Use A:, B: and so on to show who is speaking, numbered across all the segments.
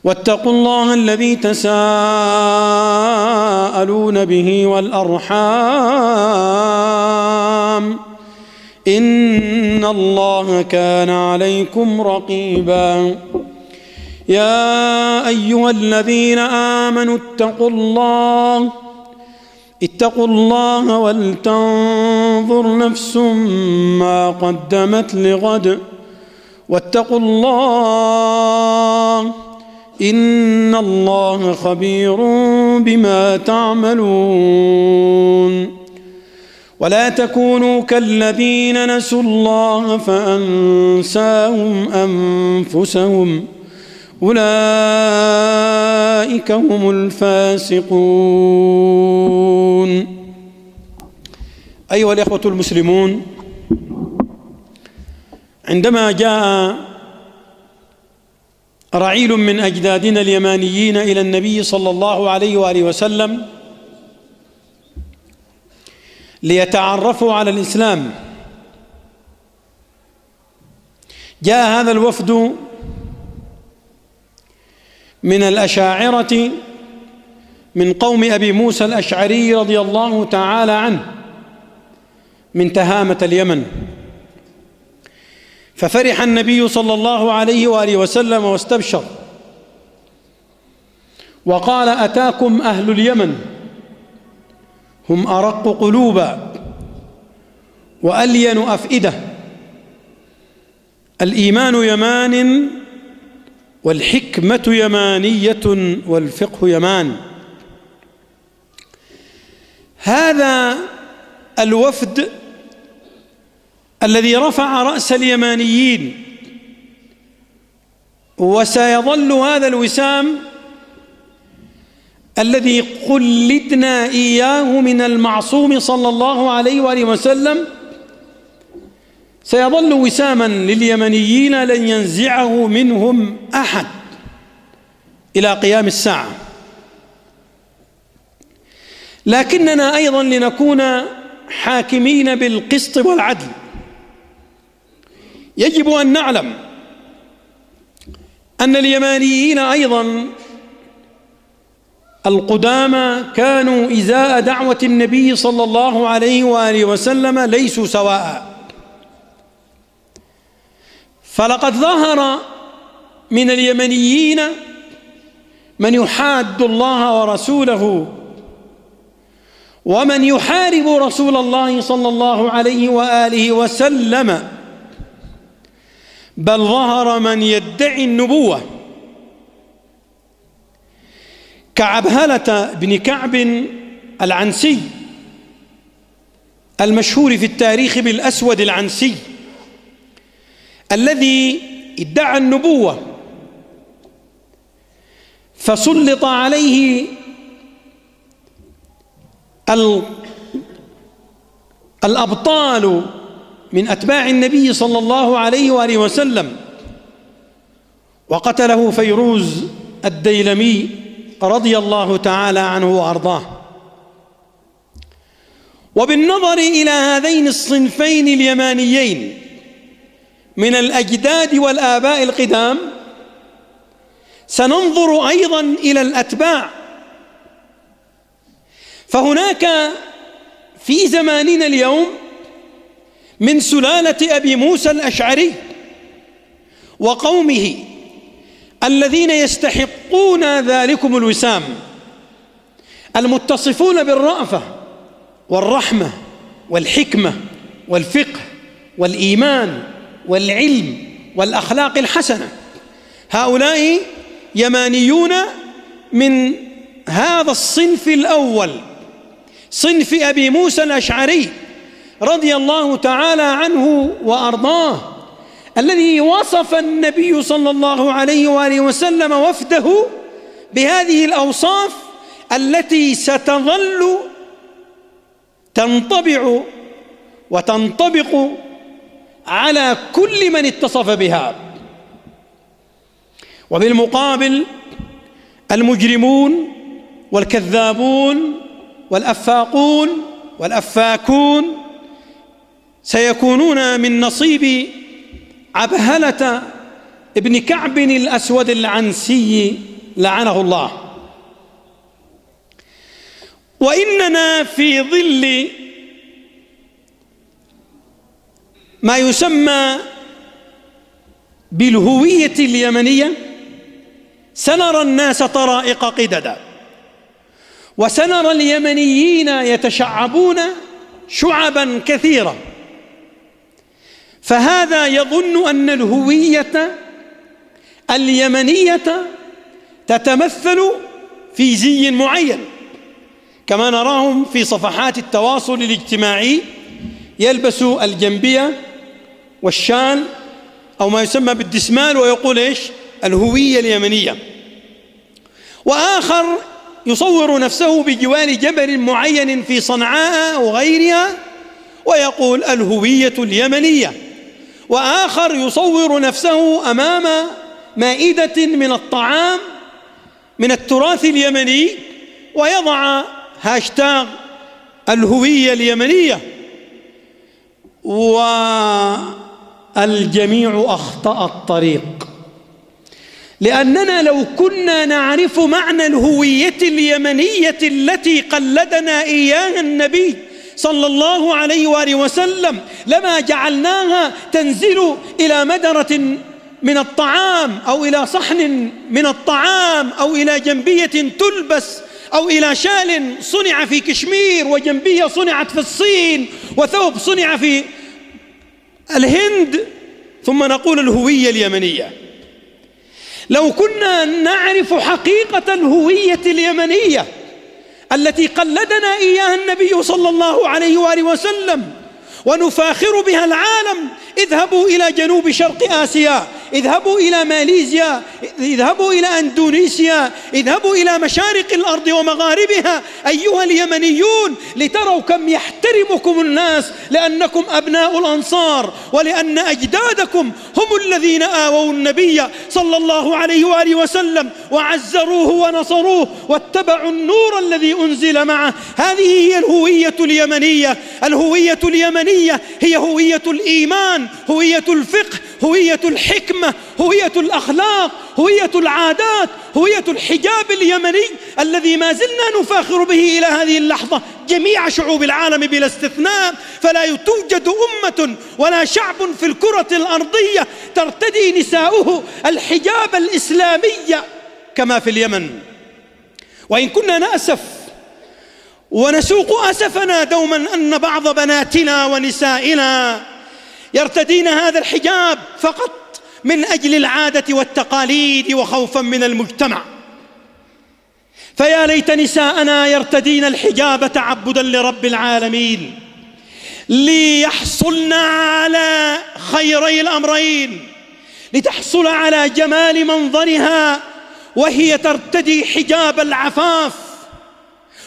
A: واتقوا الله الذي تساءلون به والأرحام إن الله كان عليكم رقيبا. يا أيها الذين آمنوا اتقوا الله ولتنظر نفس ما قدمت لغد واتقوا الله إن الله خبير بما تعملون. ولا تكونوا كالذين نسوا الله فأنساهم أنفسهم أولئك هم الفاسقون. أيها الإخوة المسلمون، عندما جاء رعيل من أجدادنا اليمانيين إلى النبي صلى الله عليه وآله وسلم ليتعرفوا على الإسلام، جاء هذا الوفد من الأشاعرة من قوم أبي موسى الأشعري رضي الله تعالى عنه من تهامة اليمن. ففرح النبي صلى الله عليه وآله وسلم واستبشر وقال: أتاكم أهل اليمن هم أرق قلوبا وألين أفئدة، الإيمان يمان والحكمة يمانية والفقه يمان. هذا الوفد الذي رفع رأس اليمانيين، وسيظل هذا الوسام الذي قلدنا إياه من المعصوم صلى الله عليه وآله وسلم، سيظل وساما لليمنيين لن ينزعه منهم أحد إلى قيام الساعة. لكننا أيضا لنكون حاكمين بالقسط والعدل يجب أن نعلم أن اليمانيين أيضا القدامى كانوا إزاء دعوة النبي صلى الله عليه وآله وسلم ليسوا سواء. فلقد ظهر من اليمنيين من يحاد الله ورسوله ومن يحارب رسول الله صلى الله عليه وآله وسلم، بل ظهر من يدعي النبوة كعبهلة بن كعب العنسي المشهور في التاريخ بالأسود العنسي، الذي ادعى النبوة فسلط عليه الأبطال من أتباع النبي صلى الله عليه وآله وسلم، وقتله فيروز الديلمي رضي الله تعالى عنه وأرضاه. وبالنظر إلى هذين الصنفين اليمانيين من الأجداد والآباء القدام، سننظر أيضا إلى الأتباع. فهناك في زماننا اليوم من سلالة أبي موسى الأشعري وقومه الذين يستحقون ذلكم الوسام، المتصفون بالرأفة والرحمة والحكمة والفقه والإيمان والعلم والأخلاق الحسنة. هؤلاء يمانيون من هذا الصنف الأول، صنف أبي موسى الأشعري رضي الله تعالى عنه وأرضاه، الذي وصف النبي صلى الله عليه وآله وسلم وفده بهذه الأوصاف التي ستظل تنطبع وتنطبق على كل من اتصف بها. وبالمقابل المجرمون والكذابون والأفاقون والأفاكون سيكونون من نصيب عبهلة ابن كعب الأسود العنسي لعنه الله. وإننا في ظل ما يسمى بالهوية اليمنية سنرى الناس طرائق قددا، وسنرى اليمنيين يتشعبون شعبا كثيرة، فهذا يظن أن الهوية اليمنية تتمثل في زي معين، كما نراهم في صفحات التواصل الاجتماعي يلبس الجنبية والشال أو ما يسمى بالدسمال ويقول إيش؟ الهوية اليمنية. وآخر يصور نفسه بجوار جبل معين في صنعاء أو غيرها ويقول الهوية اليمنية. وآخر يصور نفسه أمام مائدة من الطعام من التراث اليمني ويضع هاشتاغ الهوية اليمنية، والجميع أخطأ الطريق، لأننا لو كنا نعرف معنى الهوية اليمنية التي قلدنا إياها النبي صلى الله عليه وآله وسلم لما جعلناها تنزل إلى مدرة من الطعام أو إلى صحن من الطعام أو إلى جنبية تلبس أو إلى شال صنع في كشمير وجنبية صنعت في الصين وثوب صنع في الهند، ثم نقول الهوية اليمنية. لو كنا نعرف حقيقة الهوية اليمنية التي قلدنا إياها النبي صلى الله عليه وآله وسلم ونفاخر بها العالم، اذهبوا إلى جنوب شرق آسيا، اذهبوا إلى ماليزيا، اذهبوا إلى أندونيسيا، اذهبوا إلى مشارق الأرض ومغاربها أيها اليمنيون لتروا كم يحترمكم الناس لأنكم أبناء الأنصار، ولأن أجدادكم هم الذين آووا النبي صلى الله عليه وآله وسلم وعزروه ونصروه واتبعوا النور الذي أنزل معه. هذه هي الهوية اليمنية. الهوية اليمنية هي هوية الإيمان، هوية الفقه، هوية الحكمة، هوية الأخلاق، هوية العادات، هوية الحجاب اليمني الذي ما زلنا نفاخر به إلى هذه اللحظة جميع شعوب العالم بلا استثناء. فلا توجد أمة ولا شعب في الكرة الأرضية ترتدي نساؤه الحجاب الإسلامي كما في اليمن. وإن كنا نأسف ونسوق أسفنا دوما أن بعض بناتنا ونسائنا يرتدين هذا الحجاب فقط من أجل العادة والتقاليد وخوفا من المجتمع، فيا ليت نساءنا يرتدين الحجاب تعبدا لرب العالمين ليحصلن على خيري الأمرين، لتحصل على جمال منظرها وهي ترتدي حجاب العفاف،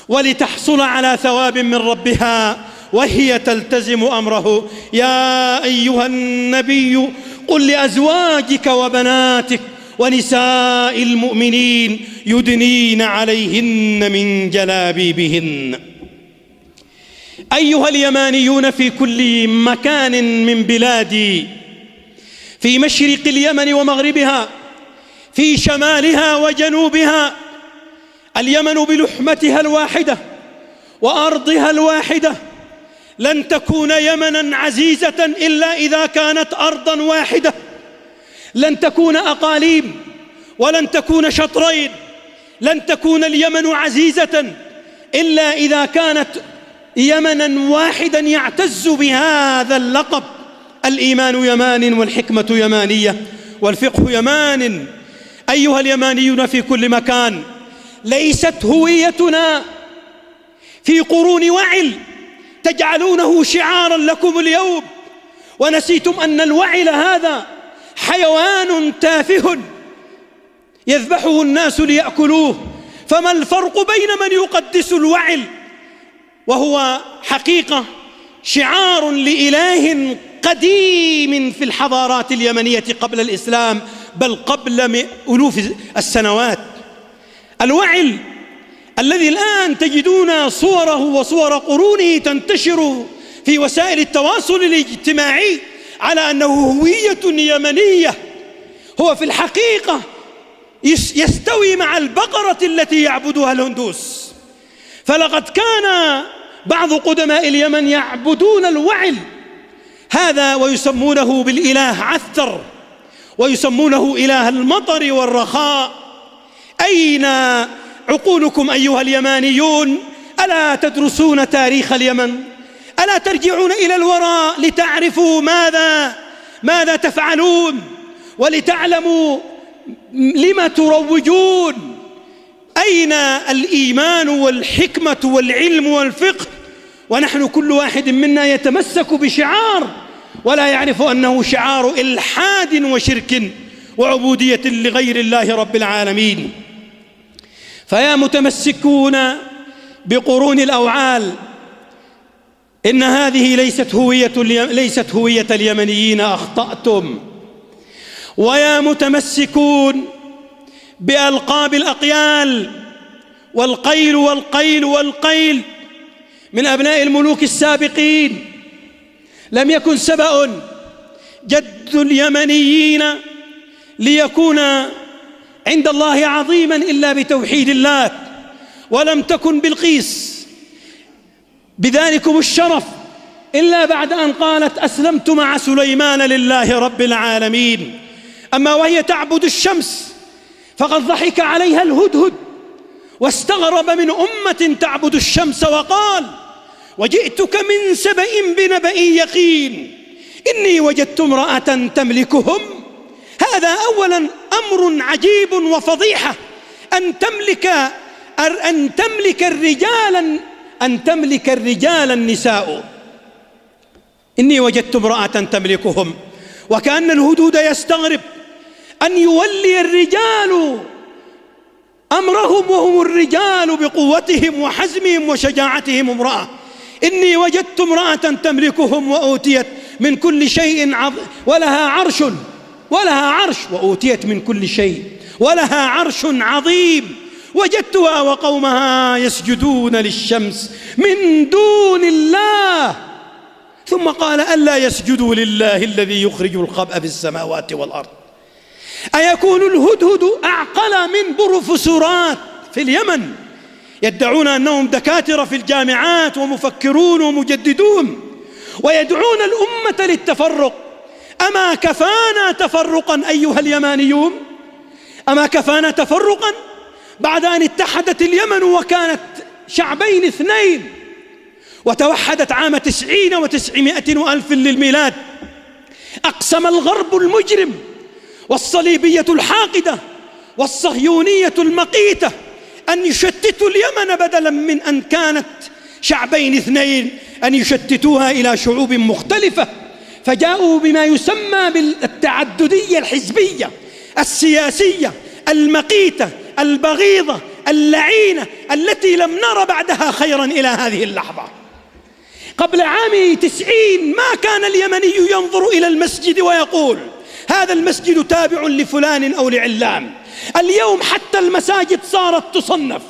A: ولتحصل على ثواب من ربها وهي تلتزم أمره. يا أيها النبي قل لأزواجك وبناتك ونساء المؤمنين يدنين عليهن من جلابيبهن. أيها اليمانيون في كل مكان من بلادي، في مشرق اليمن ومغربها، في شمالها وجنوبها، اليمن بلحمتها الواحدة وأرضها الواحدة لن تكون يمنا عزيزة إلا إذا كانت أرضا واحدة، لن تكون أقاليم ولن تكون شطرين، لن تكون اليمن عزيزة إلا إذا كانت يمنا واحدا يعتز بهذا اللقب. الإيمان يمان والحكمة يمانية والفقه يمان. أيها اليمانيون في كل مكان، ليست هويتنا في قرون وعل تجعلونه شعارا لكم اليوم، ونسيتم أن الوعل هذا حيوان تافه يذبحه الناس ليأكلوه. فما الفرق بين من يقدس الوعل وهو حقيقة شعار لإله قديم في الحضارات اليمنية قبل الإسلام بل قبل ألوف السنوات، الوعل الذي الآن تجدون صوره وصور قرونه تنتشر في وسائل التواصل الاجتماعي على أنه هوية يمنية، هو في الحقيقة يستوي مع البقرة التي يعبدها الهندوس. فلقد كان بعض قدماء اليمن يعبدون الوعل هذا ويسمونه بالإله عثر، ويسمونه إله المطر والرخاء. أين عقولكم أيها اليمانيون؟ ألا تدرسون تاريخ اليمن؟ ألا ترجعون إلى الوراء لتعرفوا ماذا تفعلون، ولتعلموا لما تروجون؟ أين الإيمان والحكمة والعلم والفقه؟ ونحن كل واحد منا يتمسك بشعار ولا يعرف أنه شعار إلحاد وشرك وعبودية لغير الله رب العالمين. فيا متمسكون بقرون الأوعال، إن هذه ليست هوية اليمنيين، أخطأتم. ويا متمسكون بألقاب الأقيال والقيل والقيل والقيل من أبناء الملوك السابقين، لم يكن سبأ جد اليمنيين ليكون عند الله عظيما إلا بتوحيد الله، ولم تكن بلقيس بذلكم الشرف إلا بعد أن قالت أسلمت مع سليمان لله رب العالمين. أما وهي تعبد الشمس فقد ضحك عليها الهدهد واستغرب من أمة تعبد الشمس وقال وجئتك من سبأ بنبأ يقين إني وجدت امرأة تملكهم. هذا أولا أمر عجيب وفضيحة، أن تملك الرجال النساء. إني وجدت امرأة تملكهم، وكأن الهدود يستغرب أن يولي الرجال أمرهم وهم الرجال بقوتهم وحزمهم وشجاعتهم امرأة. إني وجدت امرأة تملكهم وأوتيت من كل شيء ولها عرش وأوتيت من كل شيء ولها عرش عظيم. وجدتها وقومها يسجدون للشمس من دون الله. ثم قال ألا يسجدوا لله الذي يخرج الخبأ في السماوات والأرض. أيكون الهدهد أعقل من بروفيسورات في اليمن يدعون أنهم دكاترة في الجامعات ومفكرون ومجددون ويدعون الأمة للتفرق؟ أما كفانا تفرقا أيها اليمانيون؟ أما كفانا تفرقا بعد أن اتحدت اليمن وكانت شعبين اثنين وتوحدت عام 90 و900 وألف للميلاد؟ أقسم الغرب المجرم والصليبية الحاقدة والصهيونية المقيتة أن يشتتوا اليمن بدلا من أن كانت شعبين اثنين أن يشتتوها إلى شعوب مختلفة، فجاءوا بما يسمى بالتعددية الحزبية السياسية المقيتة البغيضة اللعينة التي لم نر بعدها خيرا إلى هذه اللحظة. قبل عام 90 ما كان اليمني ينظر إلى المسجد ويقول هذا المسجد تابع لفلان أو لعلان. اليوم حتى المساجد صارت تصنف،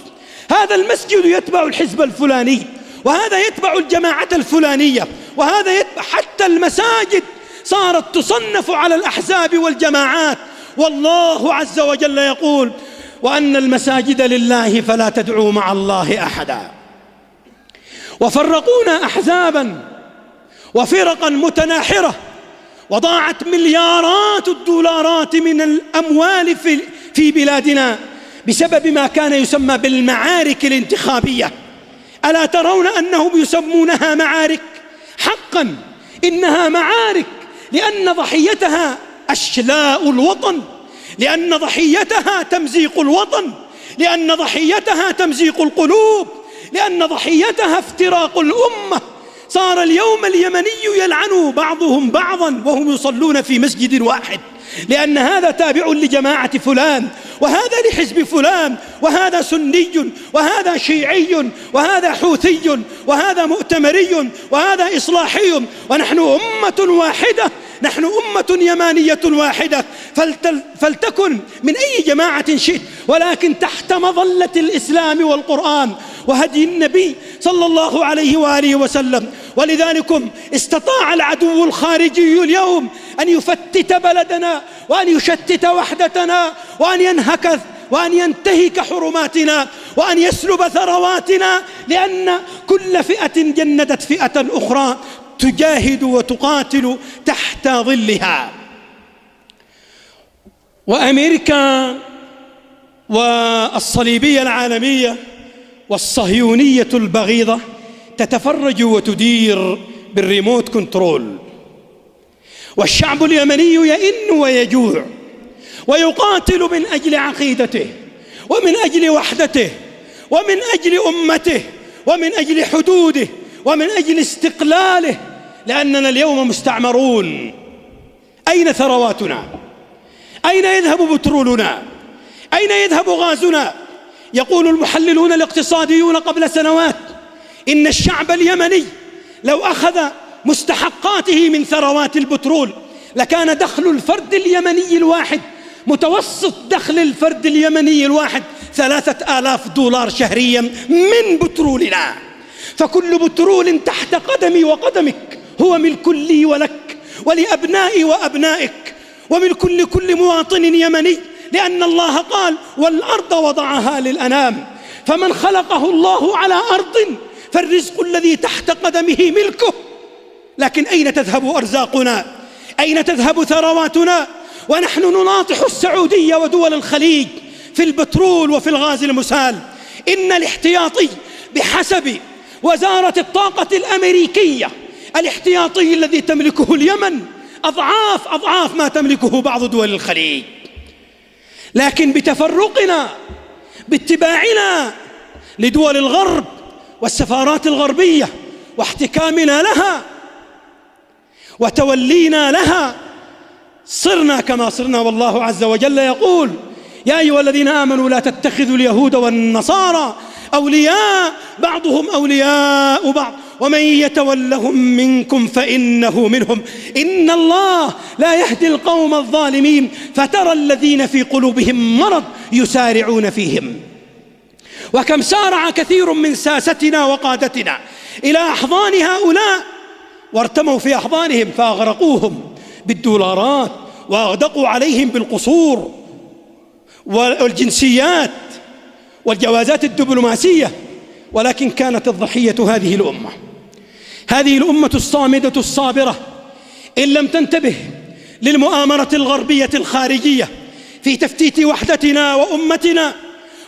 A: هذا المسجد يتبع الحزب الفلاني، وهذا يتبع الجماعة الفلانية، وهذا يتبع، حتى المساجد صارت تصنف على الأحزاب والجماعات. والله عز وجل يقول وأن المساجد لله فلا تدعوا مع الله أحدا. وفرقونا أحزابا وفرقا متناحرة، وضاعت مليارات الدولارات من الأموال في بلادنا بسبب ما كان يسمى بالمعارك الانتخابية. ألا ترون أنهم يسمونها معارك؟ حقا إنها معارك، لأن ضحيتها أشلاء الوطن، لأن ضحيتها تمزيق الوطن، لأن ضحيتها تمزيق القلوب، لأن ضحيتها افتراق الأمة. صار اليوم اليمني يلعن بعضهم بعضا وهم يصلون في مسجد واحد، لأن هذا تابع لجماعة فلان، وهذا لحزب فلان، وهذا سني، وهذا شيعي، وهذا حوثي، وهذا مؤتمري، وهذا إصلاحي، ونحن أمة واحدة، نحن أمة يمانية واحدة. فلتكن من أي جماعة شئت، ولكن تحت مظلة الإسلام والقرآن وهدي النبي صلى الله عليه وآله وسلم. ولذلك استطاع العدو الخارجي اليوم أن يفتت بلدنا وأن يشتت وحدتنا وأن ينتهك حرماتنا وأن يسلب ثرواتنا، لأن كل فئة جندت فئة أخرى تجاهد وتقاتل تحت ظلها. وأمريكا والصليبية العالمية والصهيونية البغيضة تتفرج وتدير بالريموت كنترول، والشعب اليمني يئن ويجوع ويقاتل من أجل عقيدته ومن أجل وحدته ومن أجل أمته ومن أجل حدوده ومن أجل استقلاله، لأننا اليوم مستعمرون. أين ثرواتنا؟ أين يذهب بترولنا؟ أين يذهب غازنا؟ يقول المحللون الاقتصاديون قبل سنوات إن الشعب اليمني لو أخذ مستحقاته من ثروات البترول لكان دخل الفرد اليمني الواحد، متوسط دخل الفرد اليمني الواحد 3000 دولار شهريا من بترولنا. فكل بترول تحت قدمي وقدمك هو ملك لي ولك ولأبنائي وأبنائك وملك كل مواطن يمني، لأن الله قال والأرض وضعها للأنام، فمن خلقه الله على أرض فالرزق الذي تحت قدمه ملكه. لكن أين تذهب أرزاقنا؟ أين تذهب ثرواتنا ونحن نناطح السعودية ودول الخليج في البترول وفي الغاز المسال؟ إن الاحتياطي بحسب وزارة الطاقة الأمريكية الاحتياطي الذي تملكه اليمن أضعاف ما تملكه بعض دول الخليج. لكن بتفرقنا باتباعنا لدول الغرب والسفارات الغربية واحتكامنا لها وتولينا لها صرنا كما صرنا. والله عز وجل يقول يا أيها الذين آمنوا لا تتخذوا اليهود والنصارى أولياء بعضهم أولياء بعض ومن يتولهم منكم فإنه منهم إن الله لا يهدي القوم الظالمين فترى الذين في قلوبهم مرض يسارعون فيهم. وكم سارع كثير من ساستنا وقادتنا إلى أحضان هؤلاء وارتموا في أحضانهم فأغرقوهم بالدولارات وأغدقوا عليهم بالقصور والجنسيات والجوازات الدبلوماسية، ولكن كانت الضحية هذه الأمة الصامدة الصابرة إن لم تنتبه للمؤامرة الغربية الخارجية في تفتيت وحدتنا وأمتنا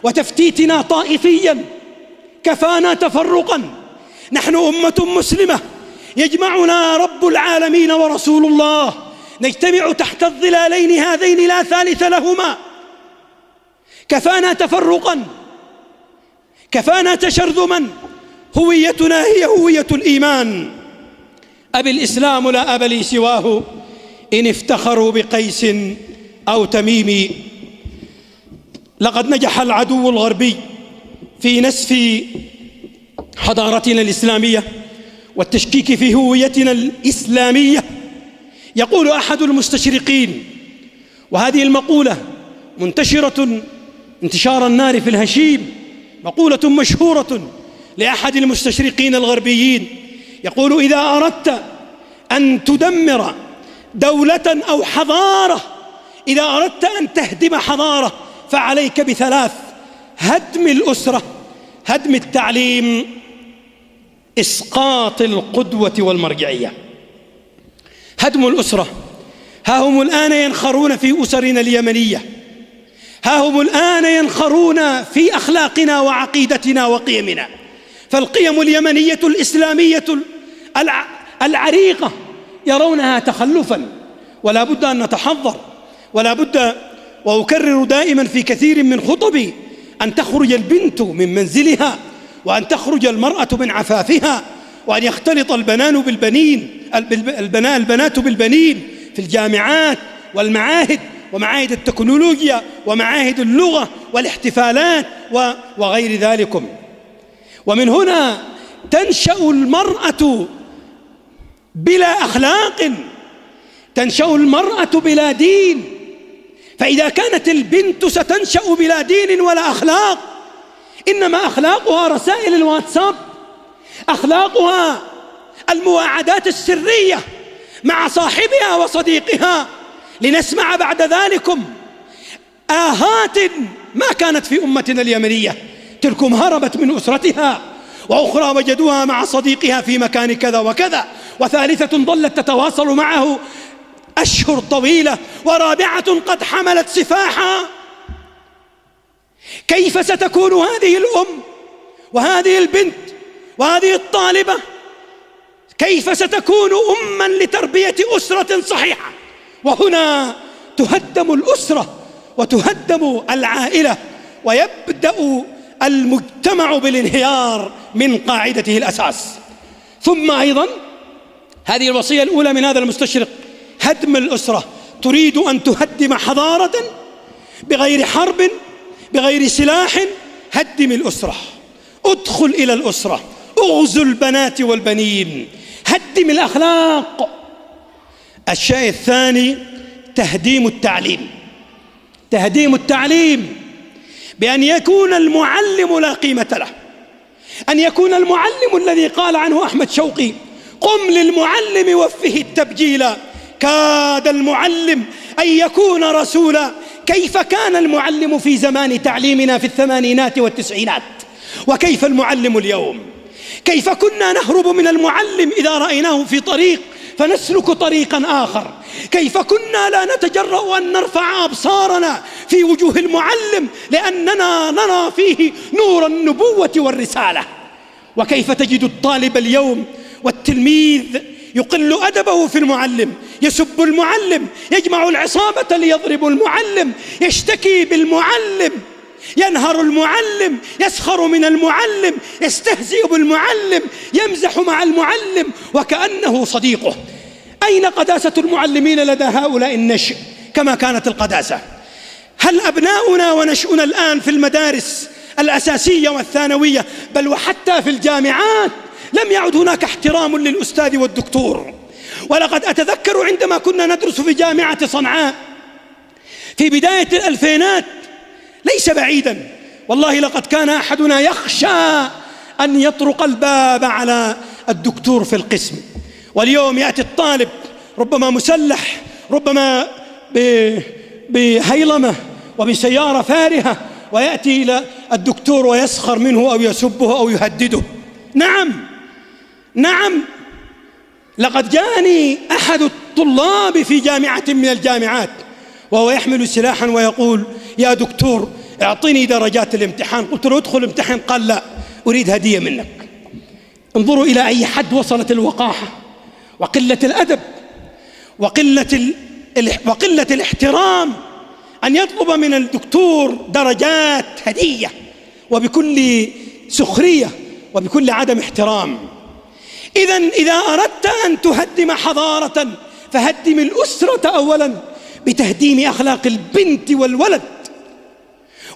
A: وتفتيتنا طائفيا. كفانا تفرقا، نحن أمة مسلمة يجمعنا رب العالمين ورسول الله، نجتمع تحت الظلالين هذين لا ثالث لهما. كفانا تفرقا، كفانا تشرذما، هويتنا هي هوية الإيمان. أبي الإسلام لا أب لي سواه إن افتخروا بقيس أو تميم. لقد نجح العدو الغربي في نسف حضارتنا الإسلامية والتشكيك في هويتنا الإسلامية. يقول أحد المستشرقين، وهذه المقولة منتشرة انتشار النار في الهشيم، مقولة مشهورة لأحد المستشرقين الغربيين، يقول إذا أردت أن تدمر دولة أو حضارة، إذا أردت أن تهدم حضارة فعليك بثلاث: هدم الأسرة، هدم التعليم، إسقاط القدوة والمرجعية. هدم الأسرة، ها هم الآن ينخرون في أسرنا اليمنية، ها هم الآن ينخرون في أخلاقنا وعقيدتنا وقيمنا. فالقيم اليمنية الإسلامية العريقة يرونها تخلفا، ولا بد أن نتحضر، ولا بد، وأكرر دائما في كثير من خطبي، أن تخرج البنت من منزلها، وأن تخرج المرأة من عفافها، وأن يختلط البنات بالبنين في الجامعات والمعاهد ومعاهد التكنولوجيا ومعاهد اللغة والاحتفالات وغير ذلك. ومن هنا تنشأ المرأة بلا أخلاق، تنشأ المرأة بلا دين. فإذا كانت البنت ستنشأ بلا دين ولا أخلاق، إنما أخلاقها رسائل الواتساب، أخلاقها المواعدات السرية مع صاحبها وصديقها، لنسمع بعد ذلكم آهات ما كانت في أمتنا اليمنية. تلكم هربت من أسرتها، وأخرى وجدوها مع صديقها في مكان كذا وكذا، وثالثة ظلت تتواصل معه أشهر طويلة، ورابعة قد حملت سفاحا. كيف ستكون هذه الأم وهذه البنت وهذه الطالبة؟ كيف ستكون أما لتربية أسرة صحيحة؟ وهنا تهدم الأسرة وتهدم العائلة، ويبدأ المجتمع بالانهيار من قاعدته الأساس. ثم أيضا هذه الوصية الأولى من هذا المستشرق، هدم الأسرة. تريد أن تهدم حضارة بغير حرب بغير سلاح، هدم الأسرة، ادخل إلى الأسرة، اغزو البنات والبنين، هدم الأخلاق. الشيء الثاني تهديم التعليم. تهديم التعليم بأن يكون المعلم لا قيمة له، أن يكون المعلم الذي قال عنه أحمد شوقي: قم للمعلم وفه التبجيل، كاد المعلم أن يكون رسولا. كيف كان المعلم في زمان تعليمنا في الثمانينات والتسعينات؟ وكيف المعلم اليوم؟ كيف كنا نهرب من المعلم إذا رأيناه في طريق فنسلك طريقا آخر؟ كيف كنا لا نتجرأ أن نرفع أبصارنا في وجوه المعلم لأننا نرى فيه نور النبوة والرسالة؟ وكيف تجد الطالب اليوم والتلميذ يقل أدبه في المعلم، يسب المعلم، يجمع العصابة ليضرب المعلم، يشتكي بالمعلم، ينهر المعلم، يسخر من المعلم، يستهزئ بالمعلم، يمزح مع المعلم وكأنه صديقه. أين قداسة المعلمين لدى هؤلاء النشء كما كانت القداسة؟ هل أبناؤنا ونشؤنا الآن في المدارس الأساسية والثانوية بل وحتى في الجامعات لم يعد هناك احترام للأستاذ والدكتور؟ ولقد أتذكر عندما كنا ندرس في جامعة صنعاء في بداية الألفينات، ليس بعيدا والله، لقد كان أحدنا يخشى أن يطرق الباب على الدكتور في القسم. واليوم يأتي الطالب ربما مسلح، ربما بهيلمة وبسيارة فارهة، ويأتي إلى الدكتور ويسخر منه أو يسبه أو يهدده. نعم، لقد جاءني أحد الطلاب في جامعة من الجامعات وهو يحمل سلاحا ويقول: يا دكتور اعطني درجات الامتحان. قلت له: ادخل امتحن. قال: لا، أريد هدية منك. انظروا إلى أي حد وصلت الوقاحة وقلة الأدب وقلة الاحترام، أن يطلب من الدكتور درجات هدية، وبكل سخرية وبكل عدم احترام. إذا أردت أن تهدم حضارة فهدم الأسرة أولا بتهديم أخلاق البنت والولد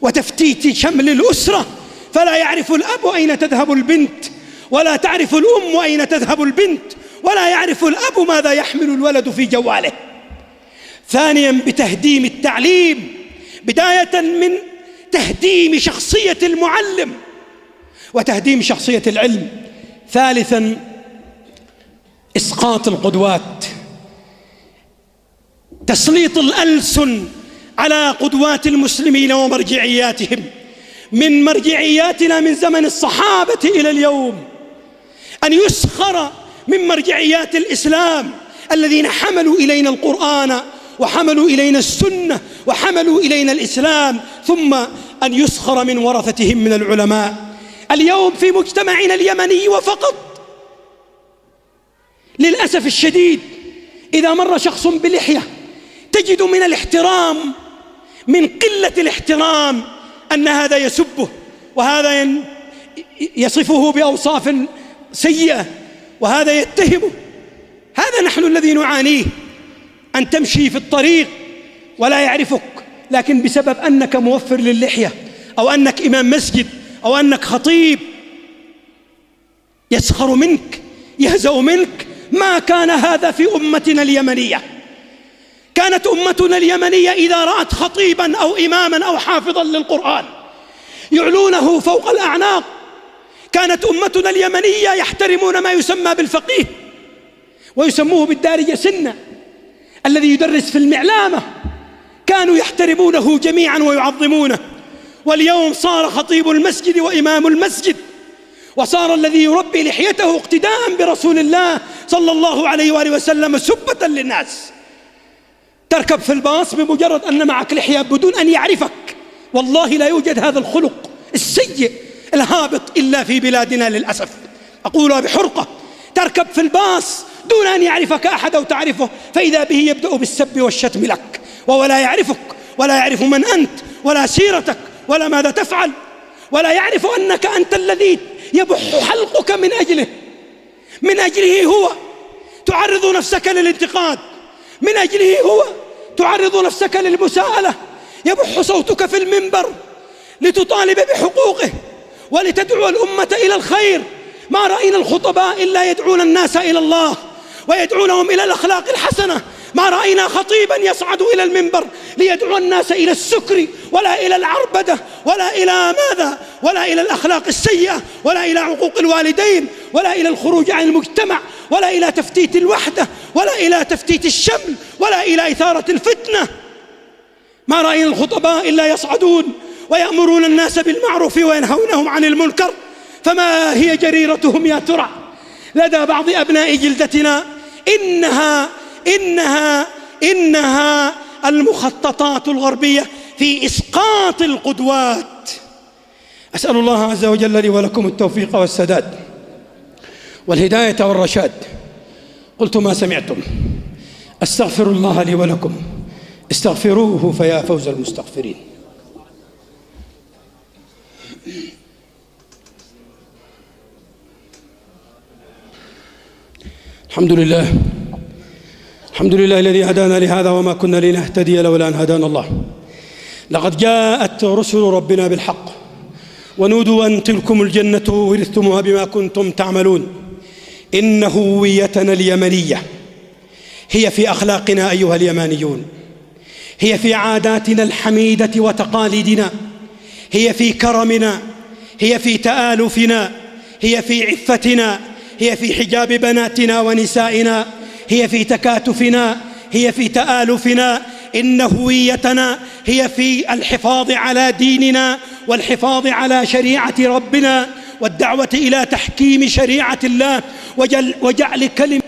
A: وتفتيت شمل الأسرة، فلا يعرف الأب أين تذهب البنت، ولا تعرف الأم أين تذهب البنت، ولا يعرف الأب ماذا يحمل الولد في جواله. ثانيا بتهديم التعليم، بداية من تهديم شخصية المعلم وتهديم شخصية العلم. ثالثا إسقاط القدوات، تسليط الألسن على قدوات المسلمين ومرجعياتهم، من مرجعياتنا من زمن الصحابة إلى اليوم، أن يسخر من مرجعيات الإسلام الذين حملوا إلينا القرآن وحملوا إلينا السنة وحملوا إلينا الإسلام، ثم أن يسخر من ورثتهم من العلماء. اليوم في مجتمعنا اليمني وفقط، للأسف الشديد، إذا مر شخص بلحية تجد من الاحترام، من قلة الاحترام، أن هذا يسبه وهذا يصفه بأوصاف سيئة وهذا يتهمه. هذا نحن الذي نعانيه، أن تمشي في الطريق ولا يعرفك، لكن بسبب أنك موفر للحية أو أنك إمام مسجد أو أنك خطيب يسخر منك، يهزأ منك. ما كان هذا في أمتنا اليمنية. كانت أمتنا اليمنية إذا رأت خطيبا أو إماما أو حافظا للقرآن يعلونه فوق الأعناق. كانت أمتنا اليمنية يحترمون ما يسمى بالفقيه، ويسموه بالدارجة سنة، الذي يدرس في المعلامة، كانوا يحترمونه جميعا ويعظمونه، واليوم صار خطيب المسجد وإمام المسجد، وصار الذي يربي لحيته اقتداء برسول الله صلى الله عليه وآله وسلم سبة للناس. تركب في الباص بمجرد أن معك لحية بدون أن يعرفك. والله لا يوجد هذا الخلق السيء الهابط إلا في بلادنا للأسف، أقولها بحرقة. تركب في الباص دون أن يعرفك أحد أو تعرفه، فإذا به يبدأ بالسب والشتم لك، وهو لا يعرفك ولا يعرف من أنت ولا سيرتك ولا ماذا تفعل، ولا يعرف أنك أنت الذي يبح حلقك من أجله هو تعرض نفسك للانتقاد، من أجله هو تعرض نفسك للمساءلة. يبح صوتك في المنبر لتطالب بحقوقه ولتدعو الأمة إلى الخير. ما رأينا الخطباء إلا يدعون الناس إلى الله ويدعونهم إلى الأخلاق الحسنة. ما رأينا خطيبا يصعد إلى المنبر ليدعو الناس إلى السكر ولا إلى العربدة ولا إلى ماذا، ولا إلى الأخلاق السيئة، ولا إلى عقوق الوالدين، ولا إلى الخروج عن المجتمع، ولا إلى تفتيت الوحدة، ولا إلى تفتيت الشمل، ولا إلى إثارة الفتنة. ما رأينا الخطباء إلا يصعدون ويأمرون الناس بالمعروف وينهونهم عن المنكر. فما هي جريرتهم يا ترى لدى بعض أبناء جلدتنا؟ إنها المخططات الغربية في إسقاط القدوات. أسأل الله عز وجل لي ولكم التوفيق والسداد والهداية والرشاد. قلت ما سمعتم، أستغفر الله لي ولكم، استغفروه فيا فوز المستغفرين. الحمد لله الذي هدانا لهذا وما كنا لنهتدي لولا أن هدانا الله. لقد جاءت رسل ربنا بالحق ونودوا أن تلكم الجنة ورثتموها بما كنتم تعملون. إن هويتنا اليمنية هي في أخلاقنا أيها اليمانيون، هي في عاداتنا الحميدة وتقاليدنا، هي في كرمنا، هي في تآلفنا، هي في عفتنا، هي في حجاب بناتنا ونسائنا، هي في تكاتفنا، هي في تآلفنا. إن هويتنا هي في الحفاظ على ديننا والحفاظ على شريعة ربنا والدعوة إلى تحكيم شريعة الله وجعل كلمة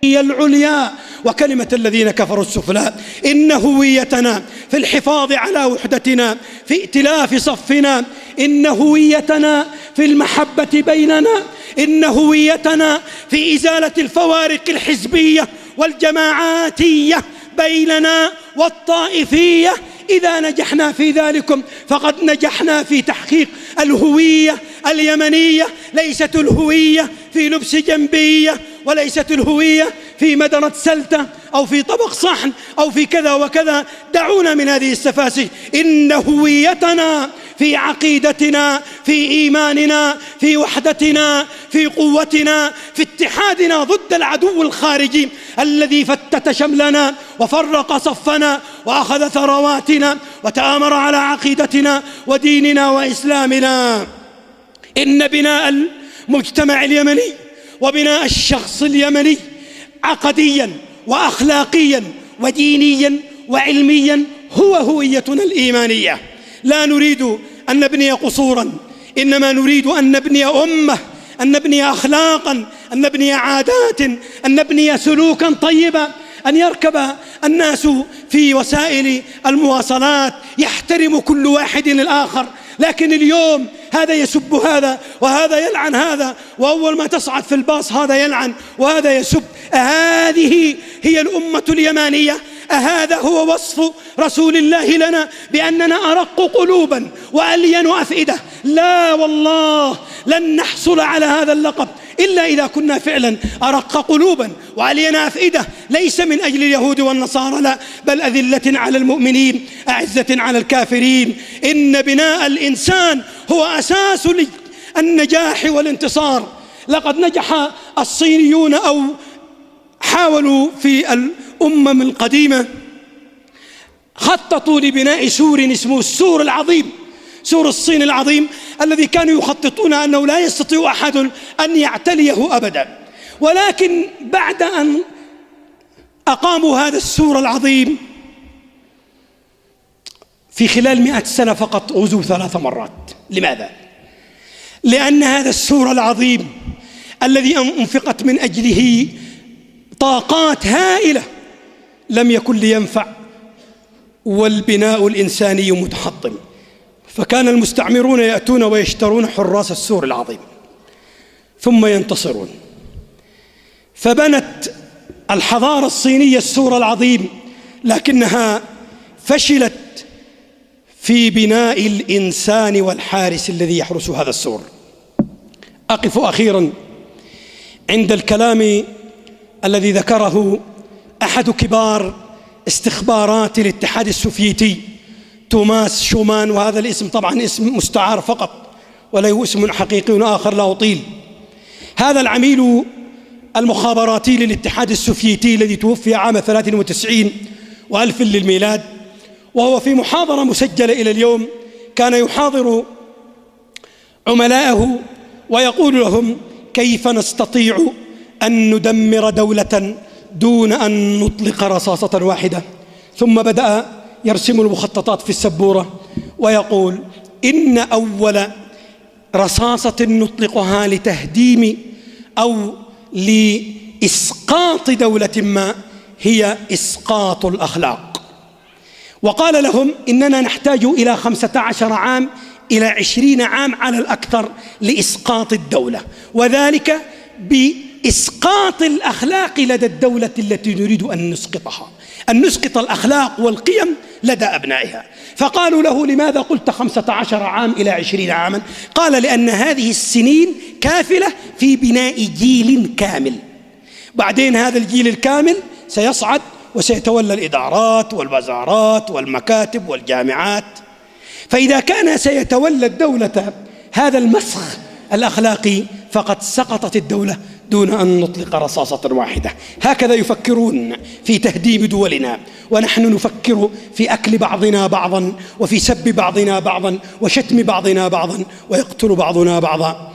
A: هي العليا وكلمة الذين كفروا السفلى. إن هويتنا في الحفاظ على وحدتنا، في ائتلاف صفنا، إن هويتنا في المحبة بيننا، إن هويتنا في إزالة الفوارق الحزبية والجماعاتية بيننا والطائفية. إذا نجحنا في ذلكم فقد نجحنا في تحقيق الهوية اليمنية. ليست الهوية في لبس جنبية، وليست الهوية في مدرة سلتة أو في طبق صحن أو في كذا وكذا. دعونا من هذه السفاسف. إن هويتنا في عقيدتنا، في إيماننا، في وحدتنا، في قوتنا، في اتحادنا ضد العدو الخارجي الذي فتت شملنا وفرق صفنا وأخذ ثرواتنا وتآمر على عقيدتنا وديننا وإسلامنا. إن بناء المجتمع اليمني وبناء الشخص اليمني عقديا وأخلاقيا ودينيا وعلميا هو هويتنا الإيمانية. لا نريد أن نبني قصورا، إنما نريد أن نبني أمة، أن نبني أخلاقا، أن نبني عادات، أن نبني سلوكا طيبا، أن يركب الناس في وسائل المواصلات يحترم كل واحد الآخر. لكن اليوم هذا يسب هذا وهذا يلعن هذا، وأول ما تصعد في الباص هذا يلعن وهذا يسب. هذه هي الأمة اليمانية؟ أهذا هو وصف رسول الله لنا بأننا أرق قلوبا وألين أفئدة؟ لا والله، لن نحصل على هذا اللقب إلا إذا كنا فعلا أرق قلوبا وألين أفئدة، ليس من أجل اليهود والنصارى، لا، بل أذلة على المؤمنين أعزة على الكافرين. إن بناء الإنسان هو أساس النجاح والانتصار. لقد نجح الصينيون أو حاولوا في الأمم القديمة، خططوا لبناء سور اسمه السور العظيم، سور الصين العظيم، الذي كانوا يخططون أنه لا يستطيع أحد أن يعتليه أبدا. ولكن بعد أن أقاموا هذا السور العظيم في خلال 100 سنة فقط غزوا 3 مرات. لماذا؟ لأن هذا السور العظيم الذي أنفقت من أجله طاقات هائلة لم يكن لينفع، والبناء الإنساني متحطم، فكان المستعمرون يأتون ويشترون حراس السور العظيم ثم ينتصرون، فبنت الحضارة الصينية السور العظيم، لكنها فشلت في بناء الإنسان والحارس الذي يحرس هذا السور. أقف أخيرا عند الكلام الذي ذكره أحد كبار استخبارات الاتحاد السوفيتي توماس شومان، وهذا الاسم طبعا اسم مستعار فقط وله اسم حقيقي آخر لا أطيل. هذا العميل المخابراتي للاتحاد السوفيتي الذي توفي عام 93 وألف للميلاد، وهو في محاضرة مسجلة إلى اليوم كان يحاضر عملائه ويقول لهم: كيف نستطيع أن ندمر دولة دون أن نطلق رصاصة واحدة؟ ثم بدأ يرسم المخططات في السبورة ويقول: إن أول رصاصة نطلقها لتهديم أو لإسقاط دولة ما هي إسقاط الأخلاق. وقال لهم: إننا نحتاج إلى 15 عام إلى 20 عام على الأكثر لإسقاط الدولة، وذلك بإسقاط الأخلاق لدى الدولة التي نريد أن نسقطها، أن نسقط الأخلاق والقيم لدى أبنائها. فقالوا له: لماذا قلت 15 عام إلى 20 عاما؟ قال: لأن هذه السنين كافلة في بناء جيل كامل، بعدين هذا الجيل الكامل سيصعد وسيتولى الإدارات والوزارات والمكاتب والجامعات، فإذا كان سيتولى الدولة هذا المسخ الأخلاقي فقد سقطت الدولة دون أن نطلق رصاصة واحدة. هكذا يفكرون في تهديم دولنا، ونحن نفكر في أكل بعضنا بعضا وفي سب بعضنا بعضا وشتم بعضنا بعضا ويقتل بعضنا بعضا.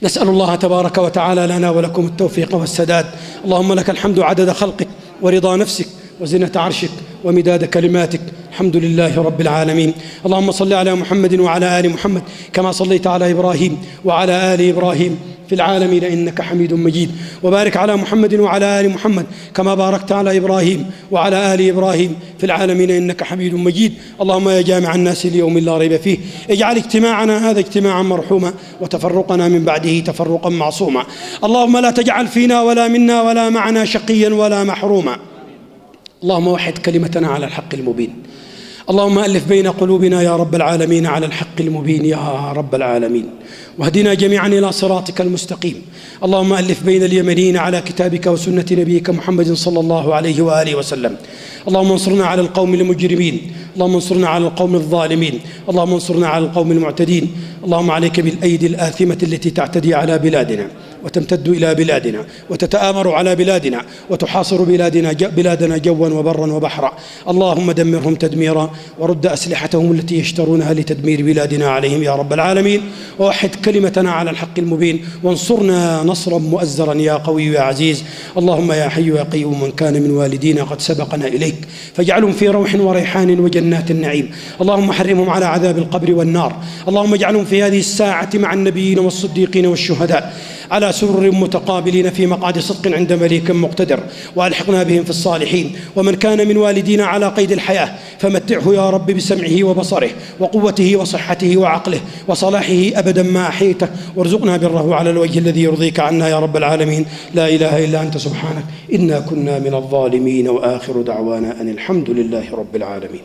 A: نسأل الله تبارك وتعالى لنا ولكم التوفيق والسداد. اللهم لك الحمد عدد خلقك ورضا نفسك وزنة عرشك ومداد كلماتك. الحمد لله رب العالمين. اللهم صل على محمد وعلى آل محمد كما صليت على إبراهيم وعلى آل إبراهيم في العالمين إنك حميد مجيد، وبارك على محمد وعلى آل محمد كما باركت على إبراهيم وعلى آل إبراهيم في العالمين إنك حميد مجيد. اللهم يا جامع الناس ليوم لا ريب فيه اجعل اجتماعنا هذا اجتماعا مرحوما وتفرقنا من بعده تفرقا معصوما. اللهم لا تجعل فينا ولا منا ولا معنا شقيا ولا محروما. اللهم وحد كلمتنا على الحق المبين. اللهم ألف بين قلوبنا يا رب العالمين على الحق المبين يا رب العالمين، واهدنا جميعا إلى صراطك المستقيم. اللهم ألف بين اليمنيين على كتابك وسنة نبيك محمد صلى الله عليه وآله وسلم. اللهم انصرنا على القوم المجرمين، اللهم انصرنا على القوم الظالمين، اللهم انصرنا على القوم المعتدين. اللهم عليك بالأيدي الآثمة التي تعتدي على بلادنا وتمتد إلى بلادنا وتتآمر على بلادنا وتحاصر بلادنا جوا وبرا وبحرا. اللهم دمرهم تدميرا ورد أسلحتهم التي يشترونها لتدمير بلادنا عليهم يا رب العالمين، ووحد كلمتنا على الحق المبين، وانصرنا نصرا مؤزرا يا قوي يا عزيز. اللهم يا حي يا قيوم من كان من والدينا قد سبقنا إليك فاجعلهم في روح وريحان وجنات النعيم. اللهم حرمهم على عذاب القبر والنار. اللهم اجعلهم في هذه الساعة مع النبيين والصديقين والشهداء على سرر متقابلين في مقعد صدق عند مليك مقتدر، وألحقنا بهم في الصالحين. ومن كان من والدينا على قيد الحياة فمتعه يا رب بسمعه وبصره وقوته وصحته وعقله وصلاحه أبدا ما أحيته، وارزقنا بره على الوجه الذي يرضيك عنا يا رب العالمين. لا إله إلا أنت سبحانك إنا كنا من الظالمين. وآخر دعوانا أن الحمد لله رب العالمين.